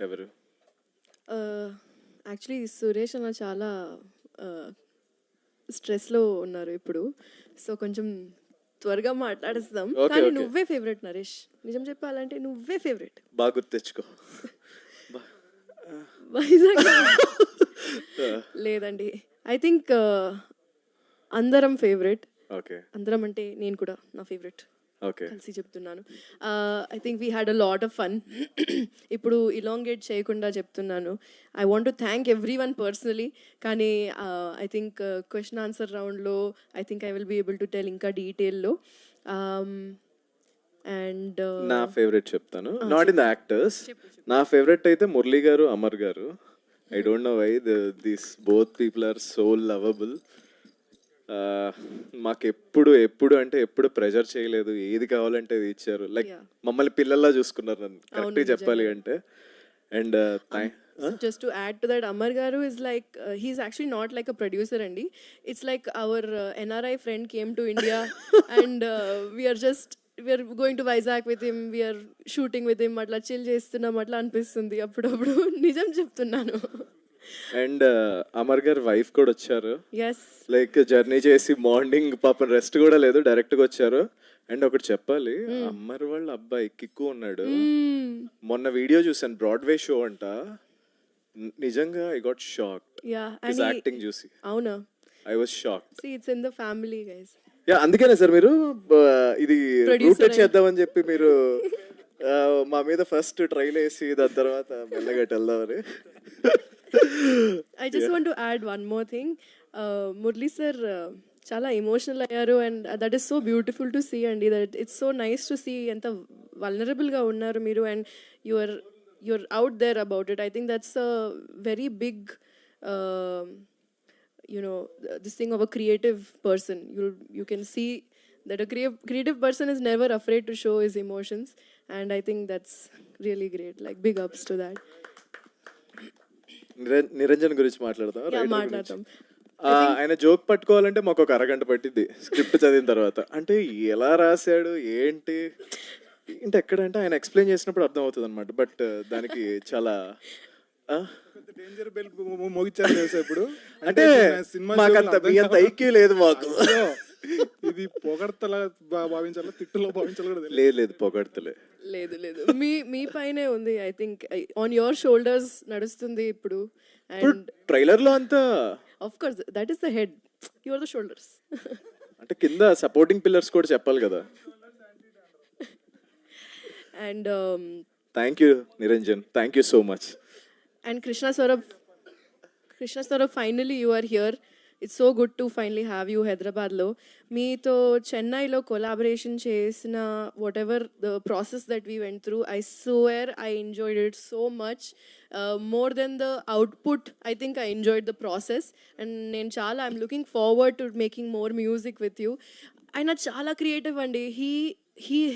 ఎవరు? యాక్చువల్లీ సురేష్ అన్న చాలా స్ట్రెస్లో ఉన్నారు ఇప్పుడు, సో కొంచెం త్వరగా మాట్లాడేస్తాం. కానీ నువ్వే ఫేవరెట్ నరేష్, నిజం చెప్పాలంటే నువ్వే ఫేవరెట్. బాగా గుర్తు తెచ్చుకో. వైజాగ్ లేదండి, ఐ థింక్ అందరం ఫేవరెట్. ఓకే, అందరం అంటే నేను కూడా నా ఫేవరెట్. ఓకే, కలిసి చెప్తున్నాను. I think we had a lot of fun. ఇప్పుడు ఇలాంగేట్ చేయకుండా చెప్తున్నాను, I want to thank everyone personally. కానీ ఐ థింక్ క్వశ్చన్ ఆన్సర్ రౌండ్లో I think I will be able to tell ఇంకా డీటెయిల్లో. అండ్ నా ఫేవరెట్ చెప్తాను, నాట్ ఇన్ ద యాక్టర్స్. నా ఫేవరెట్ అయితే మురళీ గారు, అమర్ గారు. I don't know why this both people are so lovable. మాకు ఎప్పుడు ప్రెజర్ చేయలేదు, ఏది కావాలంటే అది ఇచ్చారు. లైక్ మమ్మల్ని పిల్లల్లా చూసుకున్నారు నన్ను, కరెక్ట్గా చెప్పాలి అంటే. And just to add to that, Amar Garu is like, he's actually not like a producer, Andy. It's like our NRI friend came to India and we are going to Vizag with him, we are shooting with him, atla chill చేస్తున్నాం అట్లా అనిపిస్తుంది అప్పుడప్పుడు. నిజం చెప్తున్నాను. And Amar గారు wife కూడా వచ్చారు. Yes, like journey చేసి మార్నింగ్ పాపం రెస్ట్ కూడా లేదు, డైరెక్ట్ గా వచ్చారు. అండ్ ఒకటి చెప్పాలి, అమ్మర్ వాళ్ళ అబ్బాయి కిక్కు ఉన్నాడు. మొన్న వీడియో చూసాను, బ్రాడ్వే షో అంట. నిజంగా I got shocked his acting చూసి. అవునా, I was shocked. See, it's in the family, guys. Yeah, అందుకనే సార్ మీరు ఇది రూటెడ్ చేద్దామని చెప్పి మీరు మా మీద ఫస్ట్ ట్రైల్ వేసి దాని తర్వాత మెల్లగా వెళ్దామని. I just want to add one more thing. Murli sir చాలా ఎమోషనల్ అయ్యారు, and that is so beautiful to see అండి. That it's so nice to see ఎంత వల్నరబుల్గా ఉన్నారు మీరు, and you're out there about it. I think that's a very big this thing of a creative person. You can see that a creative person is never afraid to show his emotions, and I think that's really great. Like, big ups to that. Niranjan గురించి మాట్లాడతాం. మాట్లాడతాం. ఆయన joke పట్టుకోవాలంటే మాకు ఒక అరగంట పట్టింది script చదివిన తర్వాత. అంటే ఎలా రాశాడు ఏంటి అంటే ఎక్కడంటే ఆయన ఎక్స్ప్లెయిన్ చేసినప్పుడు అర్థం అవుతుంది అనమాట. బట్ దానికి చాలా డేంజర్ బెల్ మోగించారు ఇప్పుడు. అంటే మాకంత మీ అంత ఐక్యూ లేదు మాకు. ఇది పొగడతలా భావించాలా, తిట్టులో భావించాలి కూడా లేదు పొగడతలే లేదు మీ పైనే ఉంది. I think on your shoulders నడుస్తుంది ఇప్పుడు. అండ్ ట్రైలర్ లో అంతా of course that is the head, you are the shoulders. అంటే కింద సపోర్టింగ్ పిల్లర్స్ కూడా చెప్పాలి కదా. And thank you Niranjan, thank you so much. And Krishna Saurabh, finally you are here. It's so good to finally have you Hyderabad lo. Meeto Chennai lo collaboration chesina whatever the process that we went through, I swear I enjoyed it so much. More than the output, I think I enjoyed the process, and I'm looking forward to making more music with you. Aina chala creative andi.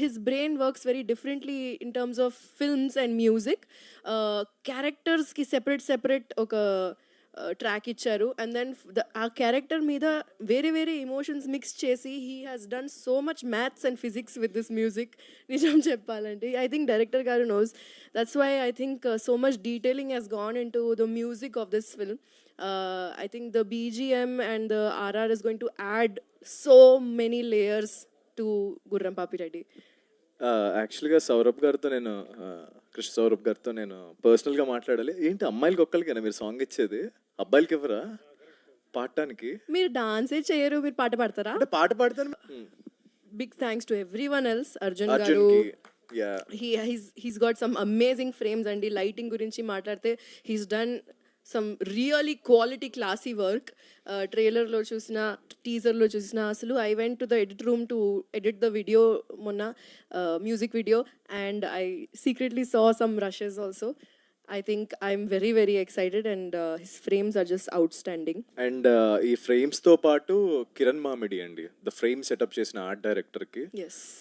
His brain works very differently in terms of films and music. Characters ki separate oka track icharu, and then our character meeda very emotions mix chesi he has done so much maths and physics with this music. Nijam cheppalante, I think director garu knows. That's why I think so much detailing has gone into the music of this film. I think the BGM and the RR is going to add so many layers to Gurram Papi Reddy. యాక్చువల్గా సౌరభ్ గారితో నేను కృష్ణ సౌరభ్ గారితో నేను పర్సనల్గా మాట్లాడాలి. ఏంటి అమ్మాయిలకి ఒక్కరికైనా మీరు సాంగ్ ఇచ్చేది, అబ్బాయిలకి ఎవరా పాడటానికి? మీరు డాన్సే చేయరు, మీరు పాట పాడతారా? అంటే పాట పాడతాను. Big thanks to everyone else. Arjun గారు, he's got some amazing frames అండి. లైటింగ్ గురించి మాట్లాడితే he's done some really quality classy work. ట్రైలర్లో చూసిన, టీజర్లో చూసిన, అసలు I went to the edit room to edit the video మొన్న, music video, and I secretly saw some rushes also. I think I'm very excited, and his frames are just outstanding. And ఈ frames తో పాటు కిరణ్ మామిడి అండి, the frame setup చేసిన art director కి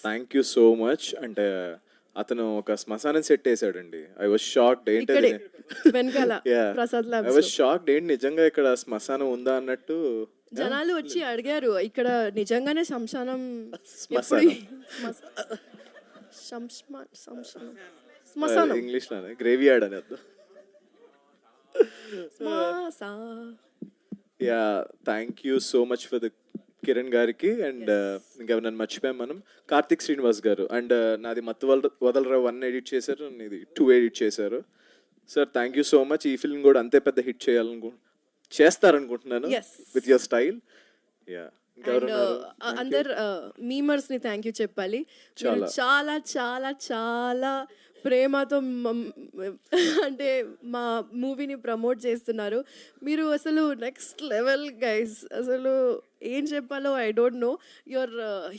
thank you so much. అంటే అతను ఒక శ్మశానం సెట్ వేసాడండి. I was shocked. ఏంటది వెనకాల Prasad labs. I was shocked, ఏంటి నిజంగా ఇక్కడ శ్మశానం ఉందా అన్నట్టు జనాలు వచ్చి అడిగారు. ఇక్కడ నిజంగానే శ్మశానం ఇంగ్లీష్ లోనే గ్రేవ్ యార్డ్ అని అర్థం. శ్వాస. Yeah thank you so much for the Kiran గారికి అండ్ ఇంకా నన్ను మర్చిపోయాం మనం కార్తిక్ శ్రీనివాస్ గారు అండ్ నాది మత్తు వదలరా 1 ఎడిట్ చేశారు, ఇది 2 ఎడిట్ చేశారు. Sir thank you so much. ఈ ఫిల్మ్ కూడా అంతే పెద్ద హిట్ చేస్తారనుకుంటున్నాను Yes. With your style. Yeah and అందరు మీమర్స్ ని థ్యాంక్ యూ చెప్పాలి. మీరు చాలా చాలా చాలా ప్రేమతో అంటే మా మూవీని ప్రమోట్ చేస్తున్నారు. మీరు అసలు నెక్స్ట్ లెవెల్ గైస్. అసలు ఏం చెప్పాలో I don't know. Your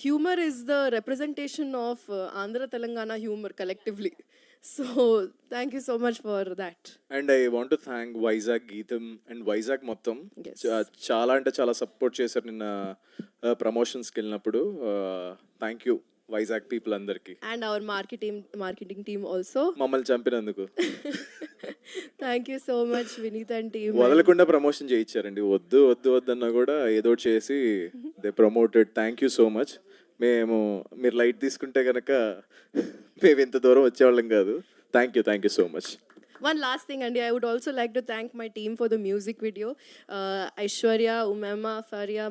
humour is the representation of Andhra Telangana humour collectively. So thank you so much for that. And I want to thank Vizag గీతం అండ్ వైజాగ్ మొత్తం Yes. చాలా అంటే చాలా సపోర్ట్ చేశారు నిన్న ప్రమోషన్స్కి వెళ్ళినప్పుడు. థ్యాంక్ యూ వైజాగ్ పీపుల్ అందరికి, and our marketing team also. మమ్మల్ని చంపినందుకు. Thank you so much Vineeth and team. వదలకుండా ప్రమోషన్ చేయించారండి. వద్దు వద్దు వద్దన్నా కూడా ఏదో ఒకటి చేసి they promoted. Thank you so much. మీరు లైట్ తీసుకుంటే కనుక మేము ఇంత దూరం వచ్చేవాళ్ళం కాదు. Thank you so much. One last thing, Andy, I would also like to thank my team for the music video. Aishwarya, Umema, Faria,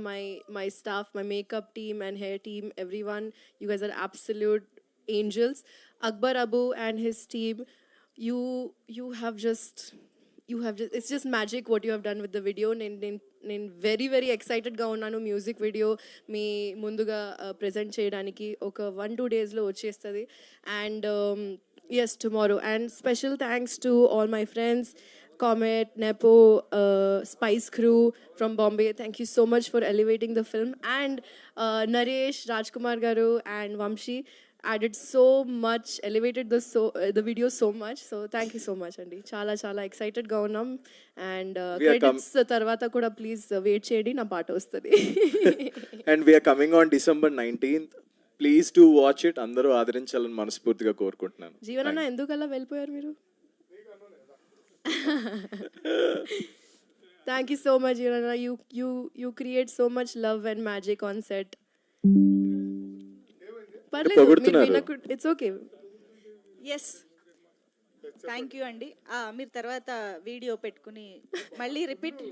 my staff, my makeup team and hair team, everyone. You guys are absolute angels. Akbar Abu and his team, you have just it's just magic what you have done with the video. నేను very very ఎక్సైటెడ్గా ఉన్నాను. Music video మీ ముందుగా present చేయడానికి ఒక 1-2 డేస్లో వచ్చేస్తుంది. And yes, tomorrow. And special thanks to all my friends, Comet, Nepo, Spice Crew from Bombay. Thank you so much for elevating the film. And Naresh, Rajkumar Garu and Vamshi added so much, elevated the video so much. So thank you so much, Andy. Chala excited ga unnam. And We are credits tarvata kuda please wait cheyandi, na paata vastadi. And we're coming on December 19th. Please do watch it. అందరూ ఆదరించాలని మనస్ఫూర్తిగా కోరుకుంటున్నాను. జీవనన్న ఎందుకలా వెళ్ళిపోయారు మీరు? Thank you so much, Jeevanna. You create so much love and magic on set. పొగుడుతున్నారు. It's okay. Yes thank you అండి. మీరు తర్వాత వీడియో పెట్టుకుని మళ్ళీ రిపీట్